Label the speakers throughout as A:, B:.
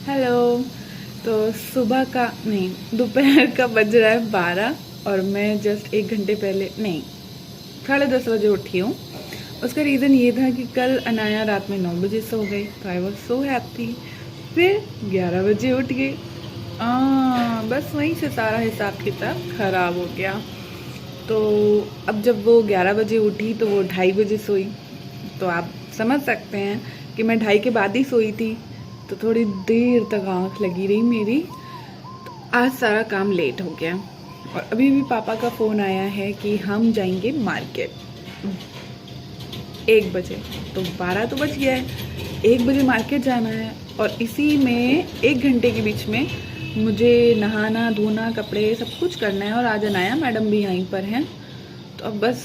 A: Hello. तो सुबह का नहीं, दोपहर का बज रहा है 12 और मैं जस्ट 1 घंटे पहले नहीं, 10:30 बजे उठी हूँ। उसका रीज़न ये था कि कल अनाया रात में 9 बजे सो गई, तो आई वॉज सो हैप्पी। फिर 11 बजे उठ गई। बस वहीं से सारा हिसाब किताब खराब हो गया। तो अब जब वो 11 बजे उठी तो वो 2:30 बजे सोई। तो आप समझ सकते हैं कि मैं 2:30 के बाद ही सोई थी, तो थोड़ी देर तक आँख लगी रही मेरी। तो आज सारा काम लेट हो गया और अभी भी पापा का फ़ोन आया है कि हम जाएंगे मार्केट 1 बजे। तो 12 तो बज गया है, 1 बजे मार्केट जाना है और इसी में 1 घंटे के बीच में मुझे नहाना धोना कपड़े सब कुछ करना है और आज अनाया मैडम भी यहीं पर हैं। तो अब बस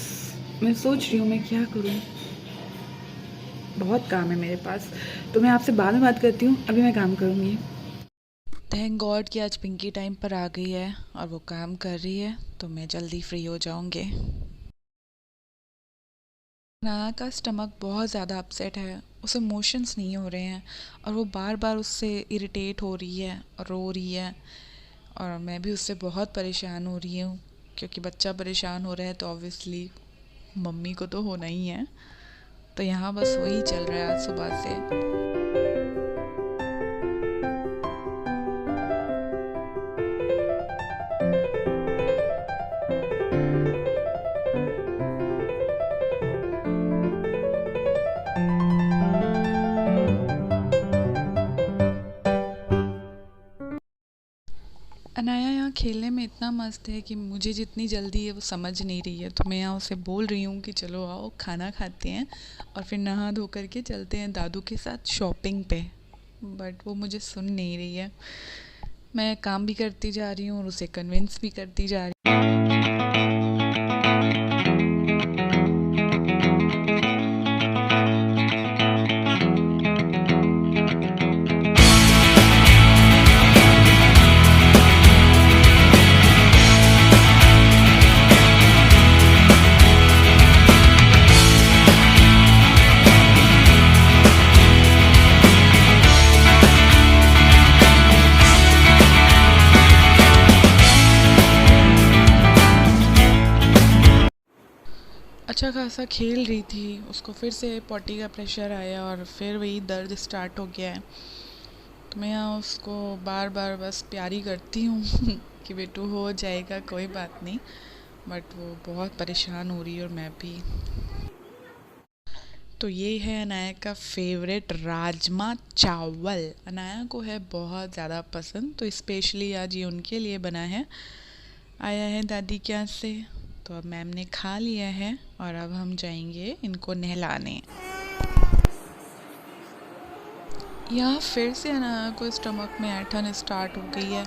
A: मैं सोच रही हूँ मैं क्या करूँ, बहुत काम है मेरे पास। तो मैं आपसे बाद में बात करती हूँ, अभी मैं काम करूँगी।
B: थैंक गॉड कि आज पिंकी टाइम पर आ गई है और वो काम कर रही है, तो मैं जल्दी फ्री हो जाऊंगी। नाया का स्टमक बहुत ज़्यादा अपसेट है, उसे मोशंस नहीं हो रहे हैं और वो बार बार उससे इरिटेट हो रही है और रो रही है। और मैं भी उससे बहुत परेशान हो रही हूँ, क्योंकि बच्चा परेशान हो रहा है तो ऑब्वियसली मम्मी को तो होना ही है। तो यहाँ बस वही चल रहा है आज सुबह से। अनाया यहाँ खेलने में इतना मस्त है कि मुझे जितनी जल्दी है वो समझ नहीं रही है। तो मैं यहाँ उसे बोल रही हूँ कि चलो आओ खाना खाते हैं और फिर नहा धो करके चलते हैं दादू के साथ शॉपिंग पे। बट वो मुझे सुन नहीं रही है। मैं काम भी करती जा रही हूँ और उसे कन्विंस भी करती जा रही हूँ। अच्छा खासा खेल रही थी, उसको फिर से पॉटी का प्रेशर आया और फिर वही दर्द स्टार्ट हो गया है। तो मैं यहाँ उसको बार बार बस प्यारी करती हूँ कि बेटू हो जाएगा, कोई बात नहीं। बट वो बहुत परेशान हो रही है और मैं भी। तो ये है अनाया का फेवरेट राजमा चावल। अनाया को है बहुत ज़्यादा पसंद, तो स्पेशली आज ये उनके लिए बना है, आया है दादी के यहाँ से। तो अब मैम ने खा लिया है और अब हम जाएंगे इनको नहलाने। यहाँ फिर से अनाया को स्टमक में ऐंठन स्टार्ट हो गई है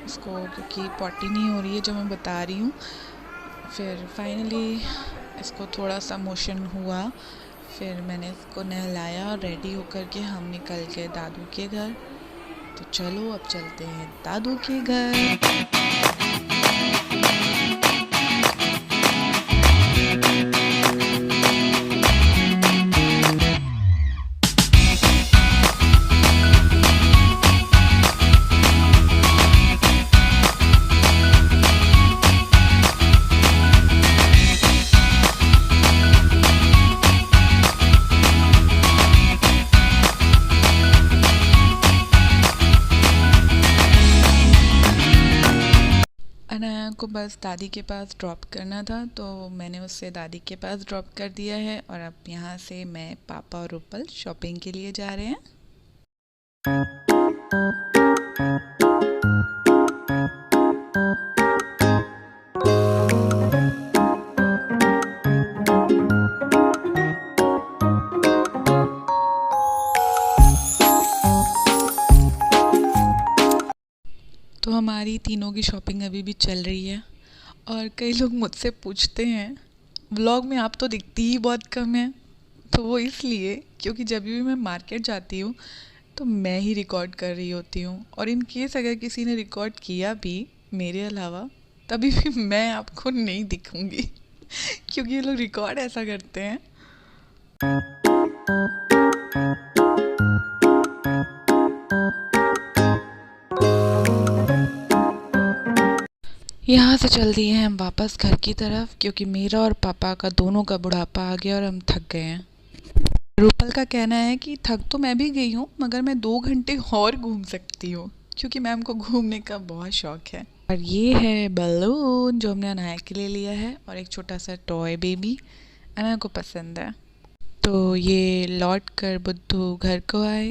B: उसको, क्योंकि पॉटी नहीं हो रही है जो मैं बता रही हूँ। फिर फाइनली इसको थोड़ा सा मोशन हुआ, फिर मैंने इसको नहलाया और रेडी होकर के हम निकल गए दादू के घर। तो चलो अब चलते हैं दादू के घर। अनाया को बस दादी के पास ड्रॉप करना था, तो मैंने उससे दादी के पास ड्रॉप कर दिया है और अब यहाँ से मैं पापा और रूपल शॉपिंग के लिए जा रहे हैं। तो हमारी तीनों की शॉपिंग अभी भी चल रही है और कई लोग मुझसे पूछते हैं व्लॉग में आप तो दिखती ही बहुत कम है। तो वो इसलिए क्योंकि जब भी मैं मार्केट जाती हूँ तो मैं ही रिकॉर्ड कर रही होती हूँ, और इन केस अगर किसी ने रिकॉर्ड किया भी मेरे अलावा तभी भी मैं आपको नहीं दिखूँगी क्योंकि ये लोग रिकॉर्ड ऐसा करते हैं। यहाँ से चल दिए हैं हम वापस घर की तरफ, क्योंकि मेरा और पापा का दोनों का बुढ़ापा आ गया और हम थक गए हैं। रूपल का कहना है कि थक तो मैं भी गई हूँ, मगर मैं 2 घंटे और घूम सकती हूँ, क्योंकि मैम को घूमने का बहुत शौक है। और ये है बलून जो हमने अनाया के लिए लिया है, और एक छोटा सा टॉय बेबी अनाया को पसंद है। तो ये लौट कर बुद्धू घर को आए।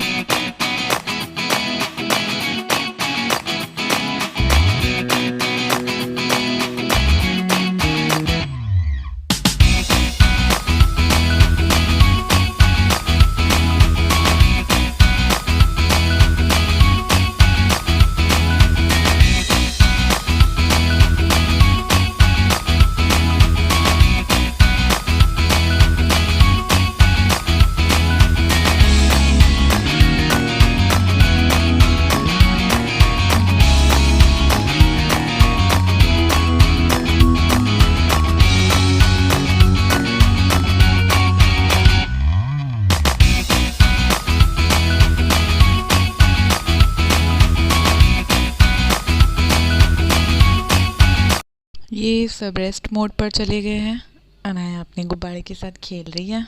B: ये सब रेस्ट मोड पर चले गए हैं। अनाया अपने गुब्बारे के साथ खेल रही है।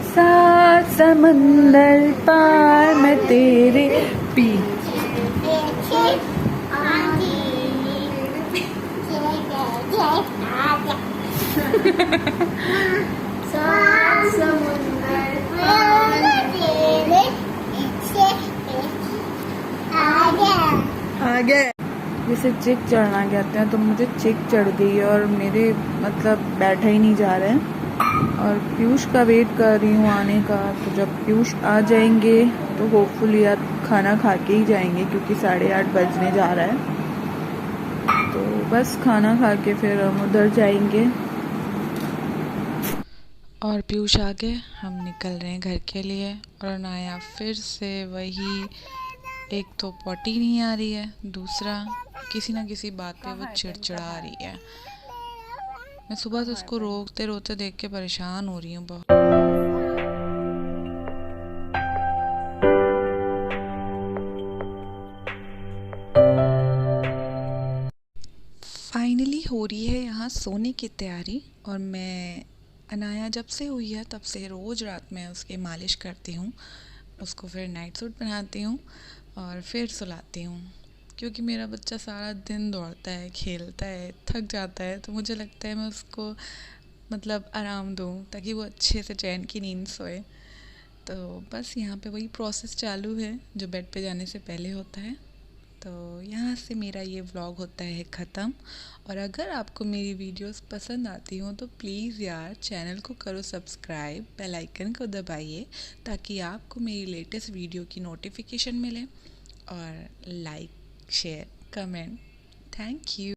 A: सात समंदर पार मैं तेरे पीछे। आगे जैसे चिक चढ़ना कहते हैं, तो मुझे चिक चढ़ गई और मेरे मतलब बैठा ही नहीं जा रहा है। और पीयूष का वेट कर रही हूँ आने का। तो जब पीयूष आ जाएंगे तो होपफुली यार खाना खा के ही जाएंगे, क्योंकि 8:30 बजने जा रहा है। तो बस खाना खा के फिर हम उधर जाएंगे।
B: और पीयूष आ गए, हम निकल रहे हैं घर के लिए। और अनाया फिर से वही, एक तो पॉटी नहीं आ रही है, दूसरा किसी ना किसी बात पे वो चिड़चिड़ा रही है। मैं सुबह से उसको रोते रोते देख के परेशान हो रही हूँ बहुत। फाइनली हो रही है यहाँ सोने की तैयारी। और मैं अनाया जब से हुई है तब से रोज़ रात में उसके मालिश करती हूँ, उसको फिर नाइट सूट पहनाती हूँ और फिर सुलाती हूँ। क्योंकि मेरा बच्चा सारा दिन दौड़ता है, खेलता है, थक जाता है, तो मुझे लगता है मैं उसको मतलब आराम दूँ ताकि वो अच्छे से चैन की नींद सोए। तो बस यहाँ पे वही प्रोसेस चालू है जो बेड पे जाने से पहले होता है। तो यहाँ से मेरा ये व्लॉग होता है ख़त्म। और अगर आपको मेरी वीडियोस पसंद आती हों तो प्लीज़ यार चैनल को करो सब्सक्राइब, बेल आइकन को दबाइए ताकि आपको मेरी लेटेस्ट वीडियो की नोटिफिकेशन मिले। और like, share, comment. Thank you.